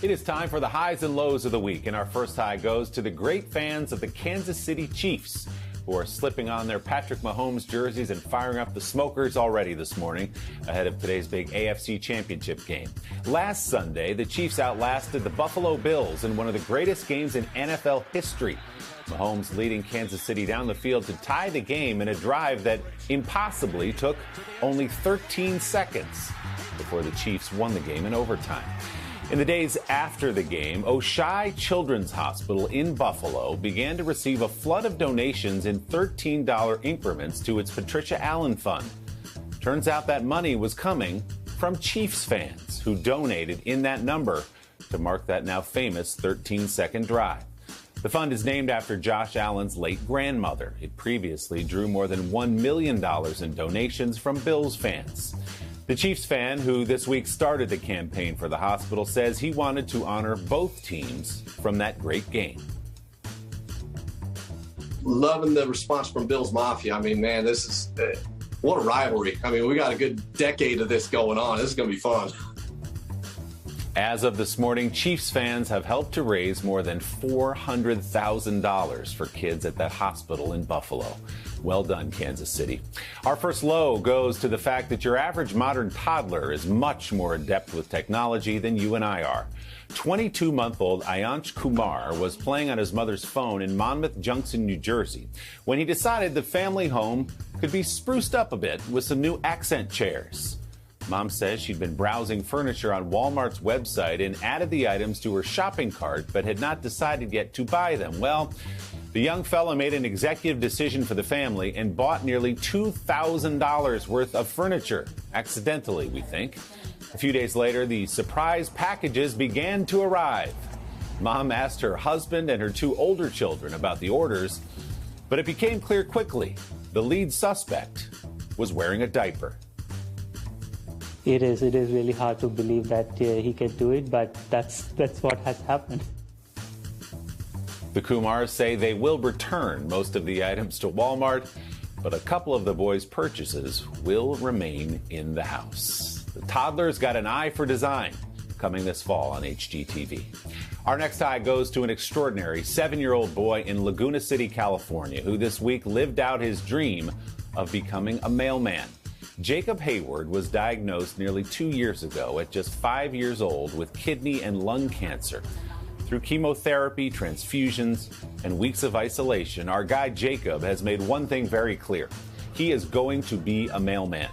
It is time for the highs and lows of the week, and our first high goes to the great fans of the Kansas City Chiefs, who are slipping on their Patrick Mahomes jerseys and firing up the smokers already this morning ahead of today's big AFC championship game. Last Sunday, the Chiefs outlasted the Buffalo Bills in one of the greatest games in NFL history. Mahomes leading Kansas City down the field to tie the game in a drive that impossibly took only 13 seconds before the Chiefs won the game in overtime. In the days after the game, Oshai Children's Hospital in Buffalo began to receive a flood of donations in $13 increments to its Patricia Allen Fund. Turns out that money was coming from Chiefs fans who donated in that number to mark that now famous 13-second drive. The fund is named after Josh Allen's late grandmother. It previously drew more than $1 million in donations from Bills fans. The Chiefs fan who this week started the campaign for the hospital says he wanted to honor both teams from that great game. Loving the response from Bills Mafia. I mean, man, this is what a rivalry. I mean, we got a good decade of this going on. This is going to be fun. As of this morning, Chiefs fans have helped to raise more than $400,000 for kids at that hospital in Buffalo. Well done, Kansas City. Our first low goes to the fact that your average modern toddler is much more adept with technology than you and I are. 22-month-old Ayansh Kumar was playing on his mother's phone in Monmouth Junction, New Jersey, when he decided the family home could be spruced up a bit with some new accent chairs. Mom says she'd been browsing furniture on Walmart's website and added the items to her shopping cart, but had not decided yet to buy them. Well, the young fella made an executive decision for the family and bought nearly $2,000 worth of furniture. Accidentally, we think. A few days later, the surprise packages began to arrive. Mom asked her husband and her two older children about the orders, but it became clear quickly the lead suspect was wearing a diaper. It is really hard to believe that he can do it, but that's what has happened. The Kumars say they will return most of the items to Walmart, but a couple of the boys' purchases will remain in the house. The Toddler's got an eye for design, coming this fall on HGTV. Our next high goes to an extraordinary 7-year-old boy in Laguna City, California, who this week lived out his dream of becoming a mailman. Jacob Hayward was diagnosed nearly 2 years ago at just 5 years old with kidney and lung cancer. Through chemotherapy, transfusions, and weeks of isolation, our guy Jacob has made one thing very clear. He is going to be a mailman.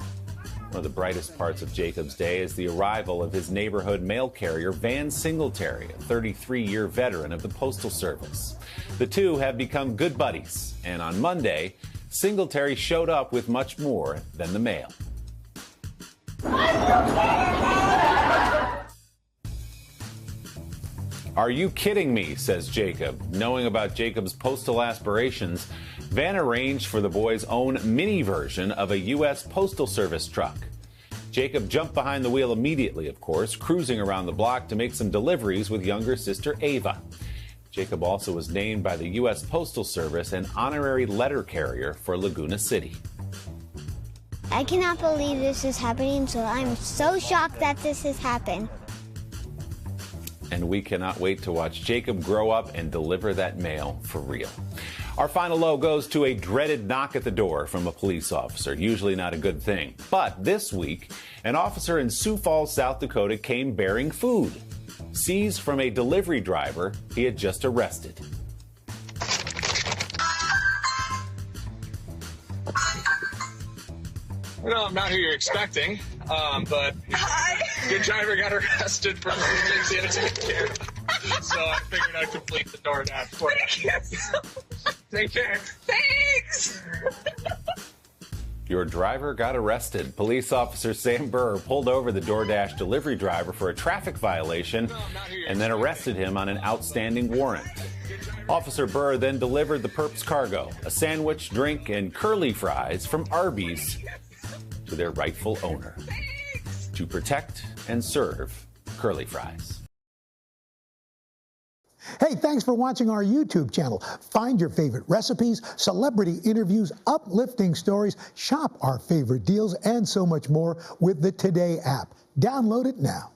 One of the brightest parts of Jacob's day is the arrival of his neighborhood mail carrier, Van Singletary, a 33-year veteran of the Postal Service. The two have become good buddies, and on Monday, Singletary showed up with much more than the mail. Are you kidding me, says Jacob. Knowing about Jacob's postal aspirations, Van arranged for the boy's own mini version of a U.S. Postal Service truck. Jacob jumped behind the wheel immediately, of course, cruising around the block to make some deliveries with younger sister Ava. Jacob also was named by the U.S. Postal Service an honorary letter carrier for Laguna City. I cannot believe this is happening, so I'm so shocked that this has happened. And we cannot wait to watch Jacob grow up and deliver that mail for real. Our final low goes to a dreaded knock at the door from a police officer. Usually not a good thing. But this week, an officer in Sioux Falls, South Dakota came bearing food, seized from a delivery driver he had just arrested. No, I'm not who you're expecting, but your driver got arrested for things he had to take care of. So I figured I'd complete the DoorDash for you. Take care. Thanks! Your driver got arrested. Police officer Sam Burr pulled over the DoorDash delivery driver for a traffic violation and then arrested him on an outstanding warrant. Officer Burr then delivered the perp's cargo, a sandwich, drink, and curly fries from Arby's to their rightful owner. To protect and serve curly fries. Hey, thanks for watching our YouTube channel. Find your favorite recipes, celebrity interviews, uplifting stories, shop our favorite deals, and so much more with the Today app. Download it now.